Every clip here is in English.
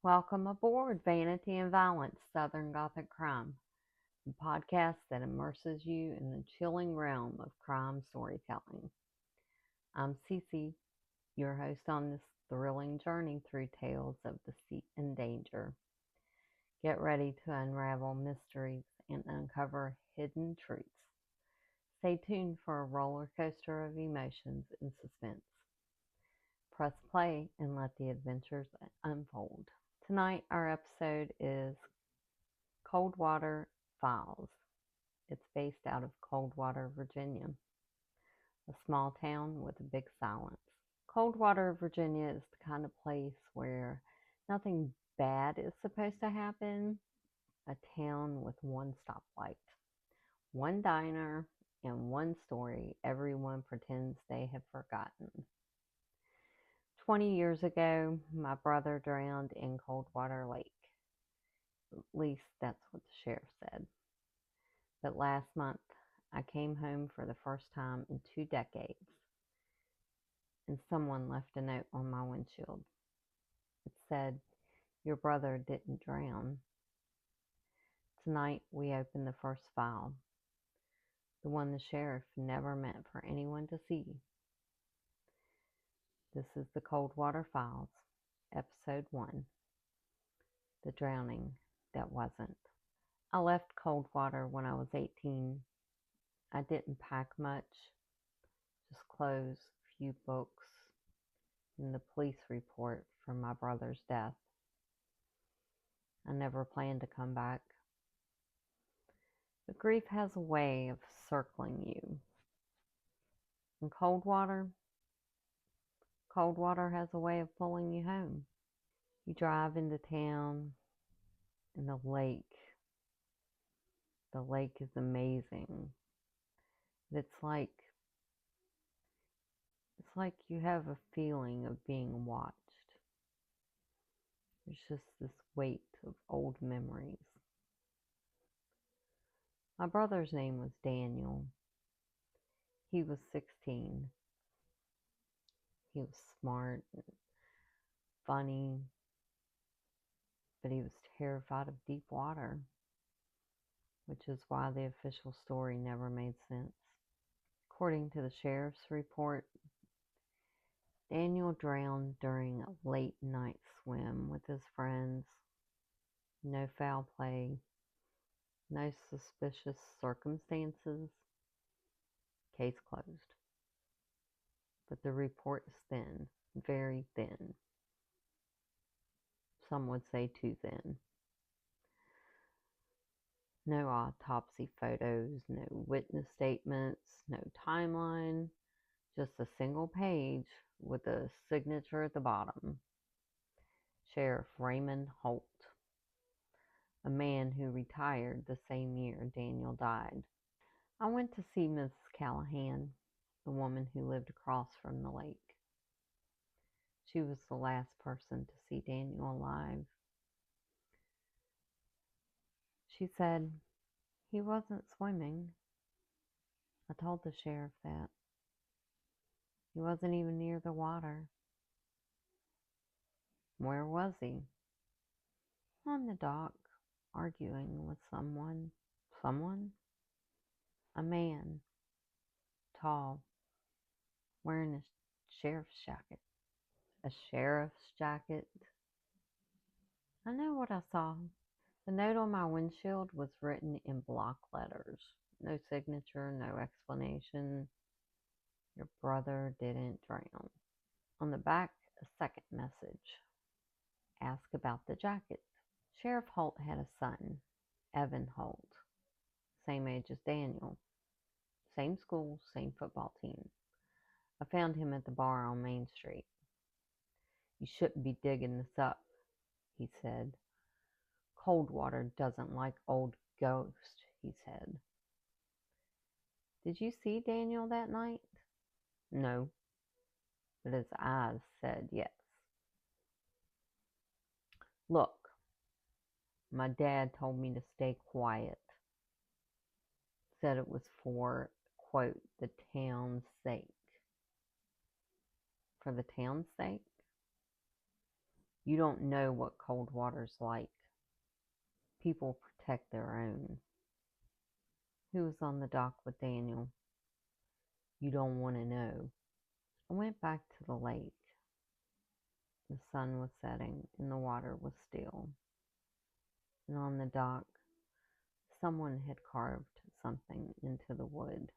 Welcome aboard Vanity and Violence Southern Gothic Crime, the podcast that immerses you in the chilling realm of crime storytelling. I'm Cece, your host on this thrilling journey through tales of deceit and danger. Get ready to unravel mysteries and uncover hidden truths. Stay tuned for a roller coaster of emotions and suspense. Press play and let the adventures unfold. Tonight, our episode is Coldwater Files. It's based out of Coldwater, Virginia, a small town with a big silence. Coldwater, Virginia is the kind of place where nothing bad is supposed to happen. A town with one stoplight, one diner, and one story everyone pretends they have forgotten. 20 years ago, my brother drowned in Coldwater Lake. At least that's what the sheriff said. But last month, I came home for the first time in 2 decades, and someone left a note on my windshield. It said, "Your brother didn't drown." Tonight, we open the first file, the one the sheriff never meant for anyone to see. This is the Coldwater Files, Episode 1, The Drowning That Wasn't. I left Coldwater when I was 18. I didn't pack much, just clothes, a few books, and the police report for my brother's death. I never planned to come back. But grief has a way of circling you. And Coldwater has a way of pulling you home. You drive into town, and the lake is amazing. It's like you have a feeling of being watched. There's just this weight of old memories. My brother's name was Daniel. He was 16. He was smart and funny, but he was terrified of deep water, which is why the official story never made sense. According to the sheriff's report, Daniel drowned during a late night swim with his friends. No foul play, no suspicious circumstances. Case closed. But the report is thin, very thin. Some would say too thin. No autopsy photos, no witness statements, no timeline, just a single page with a signature at the bottom. Sheriff Raymond Holt, a man who retired the same year Daniel died. I went to see Mrs. Callahan, the woman who lived across from the lake. She was the last person to see Daniel alive. She said, "He wasn't swimming." I told the sheriff that. He wasn't even near the water. Where was he? On the dock, arguing with someone. Someone? A man. Tall. Wearing a sheriff's jacket. A sheriff's jacket? I know what I saw. The note on my windshield was written in block letters. No signature, no explanation. Your brother didn't drown. On the back, a second message. Ask about the jacket. Sheriff Holt had a son, Evan Holt, same age as Daniel. Same school, same football team. I found him at the bar on Main Street. "You shouldn't be digging this up," he said. "Coldwater doesn't like old ghosts," he said. "Did you see Daniel that night?" "No," but his eyes said yes. "Look, my dad told me to stay quiet. Said it was for, quote, the town's sake." For the town's sake? You don't know what Coldwater's like. People protect their own. Who was on the dock with Daniel? You don't want to know. I went back to the lake. The sun was setting and the water was still. And on the dock, someone had carved something into the wood.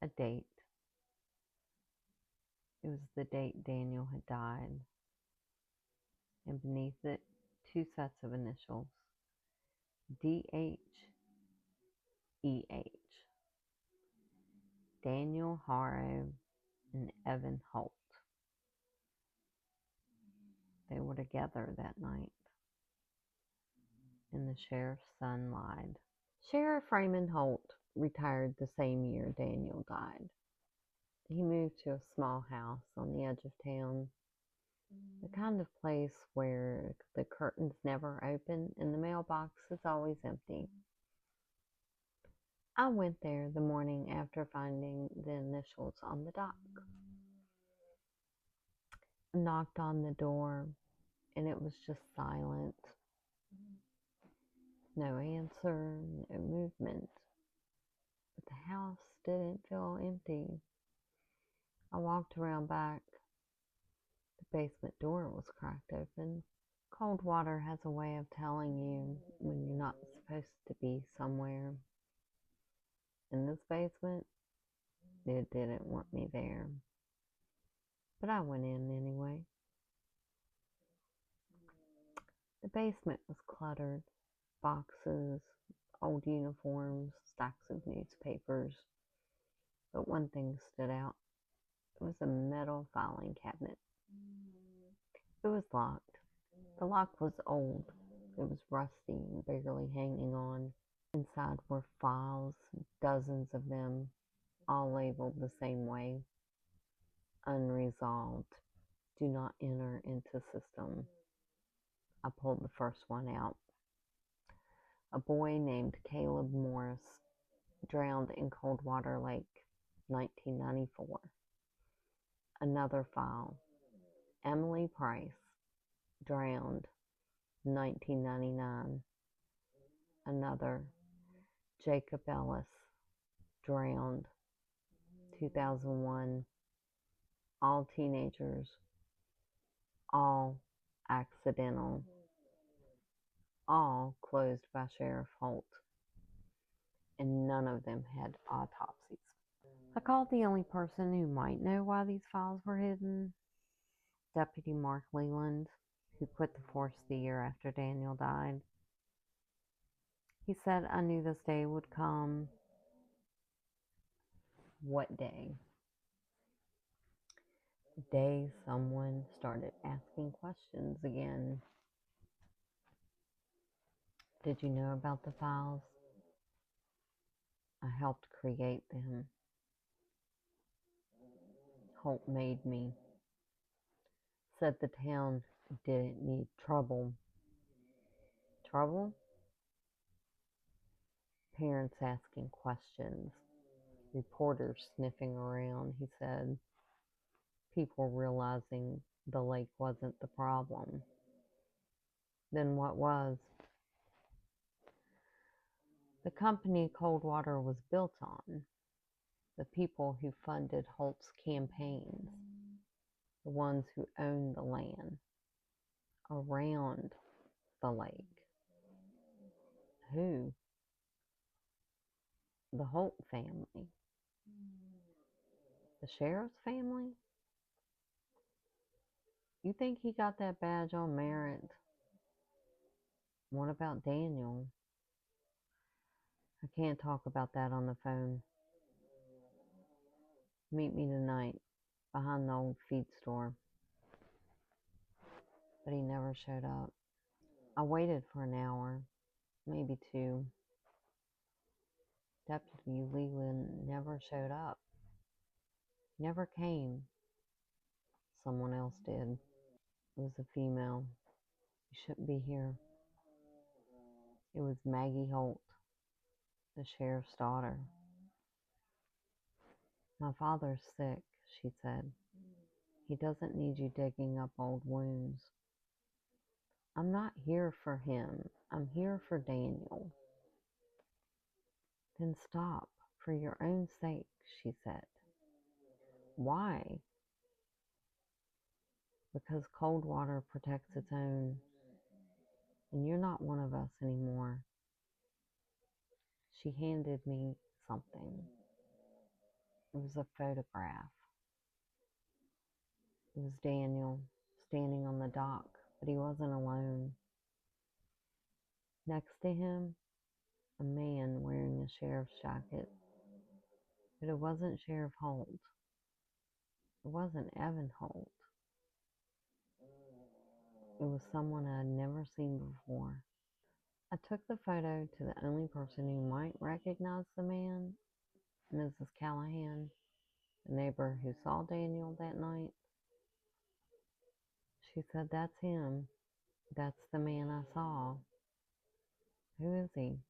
A date. It was the date Daniel had died. And beneath it, 2 sets of initials. D-H-E-H. Daniel Harrow and Evan Holt. They were together that night. And the sheriff's son lied. Sheriff Raymond Holt retired the same year Daniel died. He moved to a small house on the edge of town, the kind of place where the curtains never open and the mailbox is always empty. I went there the morning after finding the initials on the dock. I knocked on the door and it was just silent. No answer, no movement. But the house didn't feel empty. I walked around back. The basement door was cracked open. Coldwater has a way of telling you when you're not supposed to be somewhere. In this basement, it didn't want me there. But I went in anyway. The basement was cluttered. Boxes, old uniforms, stacks of newspapers. But one thing stood out. It was a metal filing cabinet. It was locked. The lock was old. It was rusty and barely hanging on. Inside were files, dozens of them, all labeled the same way. Unresolved. Do not enter into system. I pulled the first one out. A boy named Caleb Morris drowned in Coldwater Lake, 1994. Another file. Emily Price drowned, 1999. Another. Jacob Ellis drowned, 2001. All teenagers, all accidental, all closed by Sheriff Holt, and none of them had autopsies. I called the only person who might know why these files were hidden, Deputy Mark Leland, who quit the force the year after Daniel died. He said I knew this day would come. What day? The day someone started asking questions again. Did you know about the files? I helped create them. Holt made me. Said the town didn't need trouble. Trouble? Parents asking questions. Reporters sniffing around, he said. People realizing the lake wasn't the problem. Then what was? The company Coldwater was built on. The people who funded Holt's campaigns. The ones who owned the land around the lake. Who? The Holt family. The sheriff's family? You think he got that badge on merit? What about Daniel? I can't talk about that on the phone. Meet me tonight behind the old feed store. But he never showed up. I waited for an hour, maybe 2. Deputy Leland never showed up. Never came. Someone else did. It was a female. You shouldn't be here. It was Maggie Holt, the sheriff's daughter. My father's sick, she said. He doesn't need you digging up old wounds. I'm not here for him. I'm here for Daniel. Then stop, for your own sake, she said. Why? Because Coldwater protects its own, and you're not one of us anymore. She handed me something. It was a photograph. It was Daniel standing on the dock, but he wasn't alone. Next to him, a man wearing a sheriff's jacket. But it wasn't Sheriff Holt. It wasn't Evan Holt. It was someone I had never seen before. I took the photo to the only person who might recognize the man, Mrs. Callahan, the neighbor who saw Daniel that night. She said, "That's him. That's the man I saw." "Who is he?"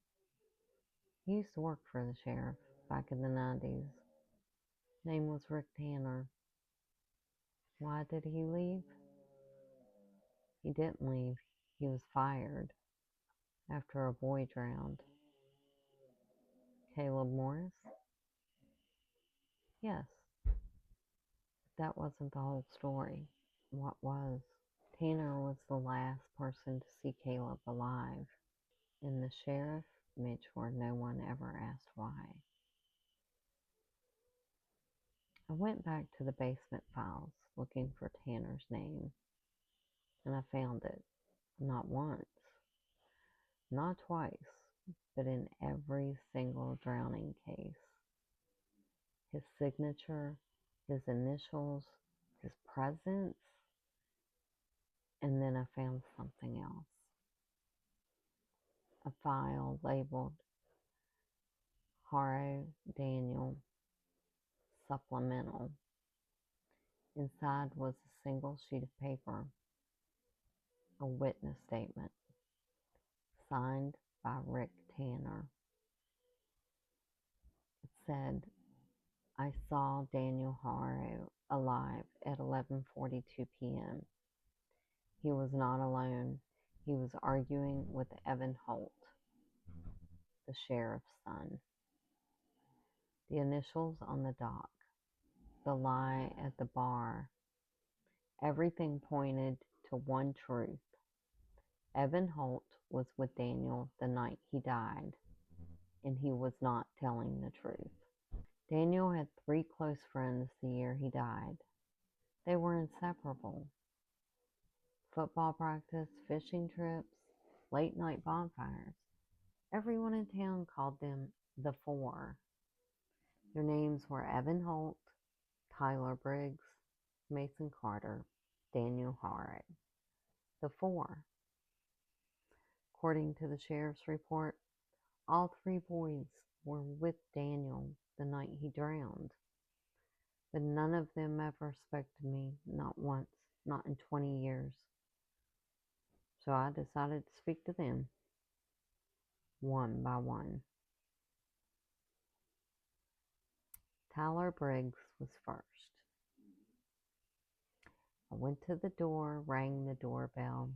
"He used to work for the sheriff back in the 90s. Name was Rick Tanner." "Why did he leave?" "He didn't leave. He was fired after a boy drowned." "Caleb Morris?" "Yes." But that wasn't the whole story. What was? Tanner was the last person to see Caleb alive, and the sheriff made sure no one ever asked why. I went back to the basement files looking for Tanner's name, and I found it. Not once, not twice, but in every single drowning case. His signature, his initials, his presence, and then I found something else. A file labeled Haro Daniel Supplemental. Inside was a single sheet of paper, a witness statement, signed by Rick Tanner. It said, "I saw Daniel Haro alive at 11:42 p.m. He was not alone. He was arguing with Evan Holt, the sheriff's son." The initials on the dock, the lie at the bar, everything pointed to one truth. Evan Holt was with Daniel the night he died, and he was not telling the truth. Daniel had 3 close friends the year he died. They were inseparable. Football practice, fishing trips, late night bonfires. Everyone in town called them the Four. Their names were Evan Holt, Tyler Briggs, Mason Carter, Daniel Haro. The Four. According to the sheriff's report, all 3 boys were with Daniel the night he drowned. But none of them ever spoke to me, not once, not in 20 years. So I decided to speak to them, one by one. Tyler Briggs was first. I went to the door, rang the doorbell.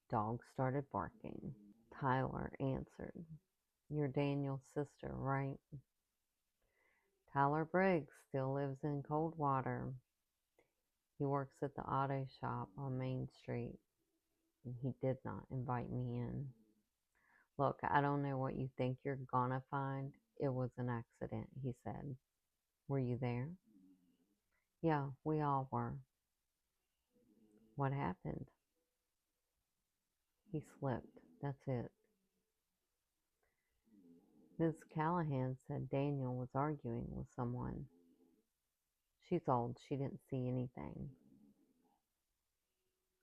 Dog started barking. Tyler answered. "You're Daniel's sister, right?" "Tyler Briggs still lives in Coldwater. He works at the auto shop on Main Street, and he did not invite me in." "Look, I don't know what you think you're gonna find. It was an accident," he said. "Were you there?" "Yeah, we all were." "What happened?" "He slipped. That's it." Ms. Callahan said Daniel was arguing with someone. She's old. She didn't see anything.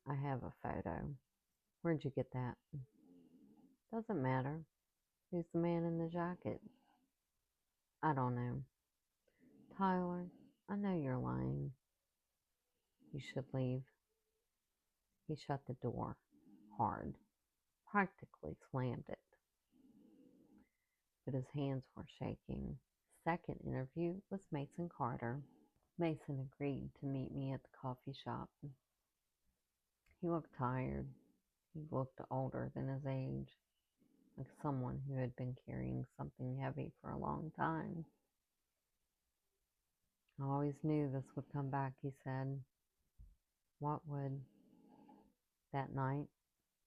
"I have a photo." "Where'd you get that?" "Doesn't matter. Who's the man in the jacket?" "I don't know." "Tyler, I know you're lying. You should leave." He shut the door hard, practically slammed it, but his hands were shaking. Second interview was Mason Carter. Mason agreed to meet me at the coffee shop. He looked tired. He looked older than his age, like someone who had been carrying something heavy for a long time. I always knew this would come back, he said. What would? That night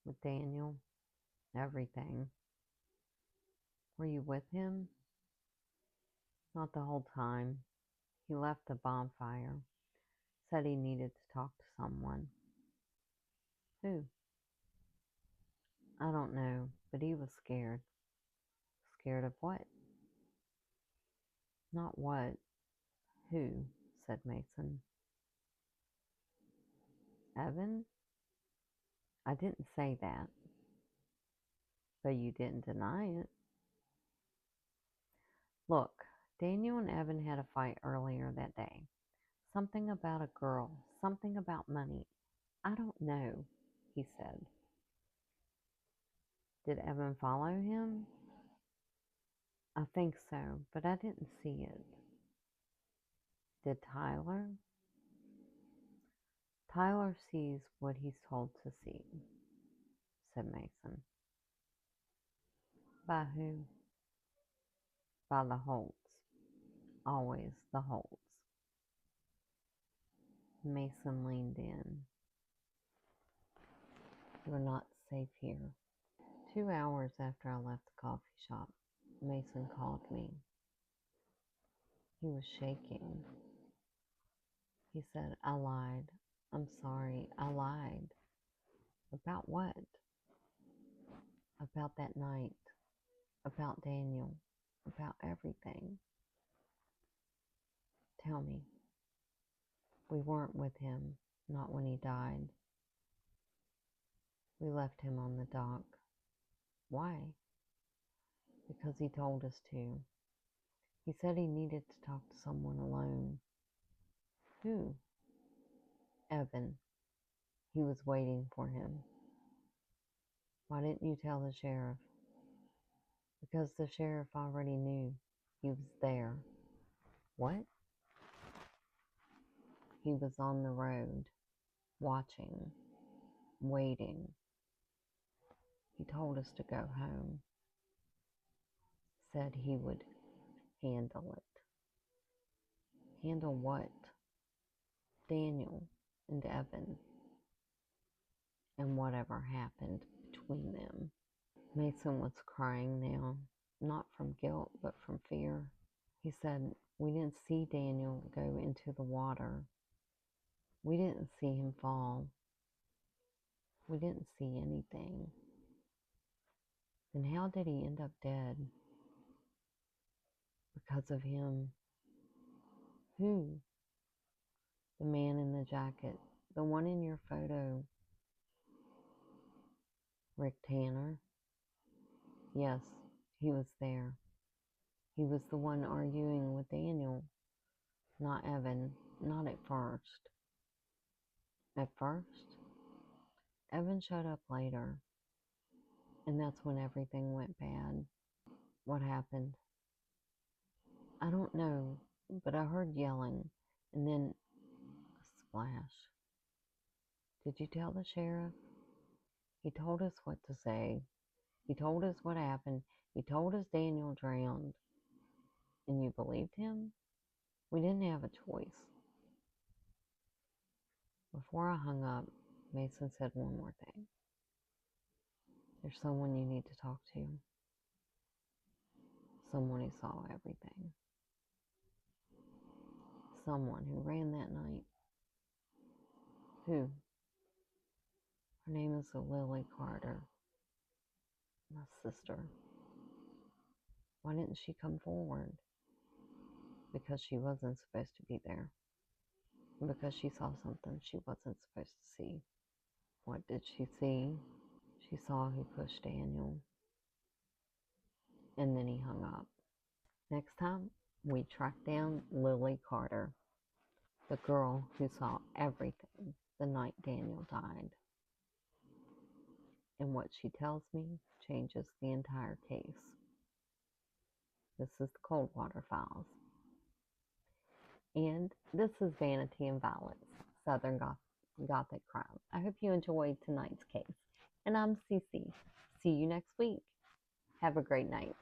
with Daniel? Everything. Were you with him? Not the whole time. He left the bonfire. Said he needed to talk to someone. Who? I don't know, but he was scared. Scared of what? Not what. Who? Said Mason. Evan? I didn't say that. But you didn't deny it. Look, Daniel and Evan had a fight earlier that day. Something about a girl. Something about money. I don't know, he said. Did Evan follow him? I think so, but I didn't see it. Did Tyler? Tyler sees what he's told to see, said Mason. By who? By the Holts. Always the Holts. Mason leaned in. You're not safe here. 2 hours after I left the coffee shop, Mason called me. He was shaking. He said, I lied. I'm sorry, I lied. About what? About that night. About Daniel. About everything. Tell me. We weren't with him, not when he died. We left him on the dock. Why? Because he told us to. He said he needed to talk to someone alone. Who? Evan. He was waiting for him. Why didn't you tell the sheriff? Because the sheriff already knew. He was there. What? He was on the road, watching, waiting. He told us to go home. Said he would handle it. Handle what? Daniel and Evan. And whatever happened between them. Mason was crying now, not from guilt, but from fear. He said, we didn't see Daniel go into the water. We didn't see him fall. We didn't see anything. Then how did he end up dead? Because of him. Who? The man in the jacket. The one in your photo. Rick Tanner? Yes, he was there. He was the one arguing with Daniel, not Evan, not at first. At first? Evan showed up later, and that's when everything went bad. What happened? I don't know, but I heard yelling, and then a splash. Did you tell the sheriff? He told us what to say. He told us what happened. He told us Daniel drowned. And you believed him? We didn't have a choice. Before I hung up, Mason said one more thing. There's someone you need to talk to. Someone who saw everything. Someone who ran that night. Who? Her name is Lily Carter. My sister. Why didn't she come forward? Because she wasn't supposed to be there. Because she saw something she wasn't supposed to see. What did she see? She saw who pushed Daniel. And then he hung up. Next time, we track down Lily Carter, the girl who saw everything the night Daniel died. And what she tells me changes the entire case. This is the Coldwater Files. And this is Vanity and Violence, Southern Gothic Crime. I hope you enjoyed tonight's case. And I'm Cece. See you next week. Have a great night.